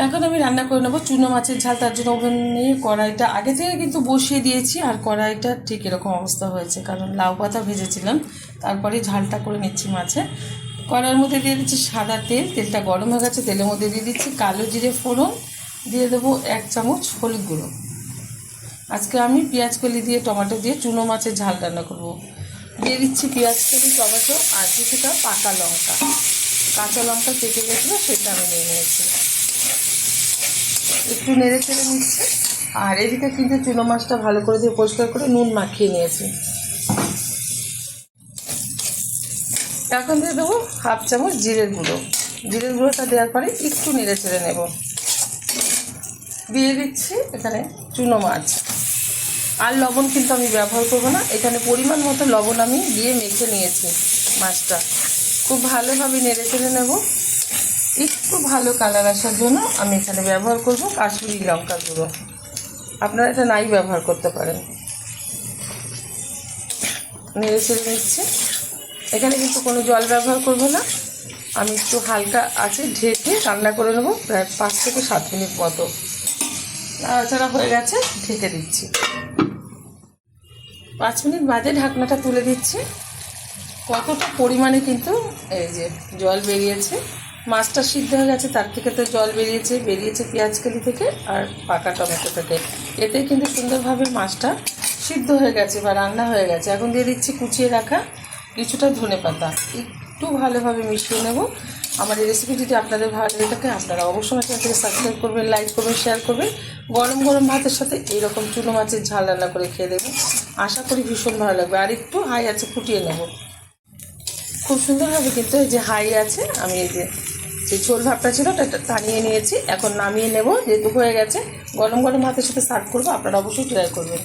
এখন আমি রান্না করে নেবো চুনো মাছের ঝাল। তার জন্য ওভেনে কড়াইটা আগে থেকে কিন্তু বসিয়ে দিয়েছি, আর কড়াইটা ঠিক এরকম অবস্থা হয়েছে কারণ লাউ পাতা ভেজেছিলাম, তারপরে ঝালটা করে নিচ্ছি মাছে। কড়াইয়ের মধ্যে দিয়ে দিচ্ছি সাদা তেল, তেলটা গরম হয়ে গেছে, তেলের মধ্যে দিয়ে দিচ্ছি কালো জিরে ফোড়ন, দিয়ে দেবো 1 চামচ হলুদ গুঁড়ো। আজকে আমি পেঁয়াজ কলি দিয়ে টমেটো দিয়ে চুনো মাছের ঝাল রান্না করব। দিয়ে দিচ্ছি পেঁয়াজ কলি, টমেটো আর কিছুটা পাকা লঙ্কা, কাঁচা লঙ্কা কেটে গেছিলো সেটা আমি নিয়ে নিয়েছি। একটু নেড়ে চেড়ে নিচ্ছি। আর এদিকে কিন্তু চুনো মাছটা ভালো করে দিয়ে পরিষ্কার করে নুন মাখিয়ে নিয়েছি। এখন দিয়ে দেবো 1/2 চামচ জিরের গুঁড়ো। জিরের গুঁড়োটা দেওয়ার পরে একটু নেড়ে চেড়ে নেব। দিয়ে দিচ্ছি এখানে চুনো মাছ। আর লবণ কিন্তু আমি ব্যবহার করবো না, এখানে পরিমাণ মতো লবণ আমি দিয়ে মেখে নিয়েছি মাছটা। খুব ভালোভাবে নেড়ে চেড়ে নেব। একটু ভালো কালার আসার জন্য আমি এখানে ব্যবহার করব কাশ্মীরি লঙ্কার গুঁড়ো, আপনারা এটা নাই ব্যবহার করতে পারেন। নেড়ে চেড়ে নিচ্ছে। এখানে কিন্তু কোনো জল ব্যবহার করব না, আমি একটু হালকা আছে ঢেকে রান্না করে নেব প্রায় 5 থেকে 7 মিনিট মতো। নাড়াচাড়া হয়ে গেছে, ঢেকে দিচ্ছি। 5 মিনিট বাদে ঢাকনাটা তুলে দিচ্ছি। কতটা পরিমাণে কিন্তু এই যে জল বেরিয়েছে, মাছটা সিদ্ধ হয়ে গেছে, তার থেকে তো জল বেরিয়েছে পেঁয়াজ কলি থেকে আর পাকা টমেটো থেকে। এতে কিন্তু সুন্দরভাবে মাছটা সিদ্ধ হয়ে গেছে বা রান্না হয়ে গেছে। এখন দিয়ে দিচ্ছি কুচিয়ে রাখা কিছুটা ধনেপাতা, একটু ভালোভাবে মিশিয়ে নেব। আমার এই রেসিপি যদি আপনাদের ভালো লেগে থাকে আপনারা অবশ্যই চ্যানেলটাকে সাবস্ক্রাইব করবেন, লাইক করবেন, শেয়ার করবেন। গরম গরম ভাতের সাথে এইরকম চুনো মাছের ঝাল রান্না করে খেয়ে দেবেন, আশা করি ভীষণ ভালো লাগবে। আর একটু হাই আছে ফুটিয়ে নেব। খুব সুন্দরভাবে কিন্তু এই যে হাই আছে, আমি এই যে ঝোল ভাবটা ছিল ওটা টানিয়ে নিয়েছি। এখন নামিয়ে নেব, যেহেতু হয়ে গেছে। গরম গরম ভাতের সাথে সার্ভ করবো, আপনারা অবশ্যই ট্রাই করবেন।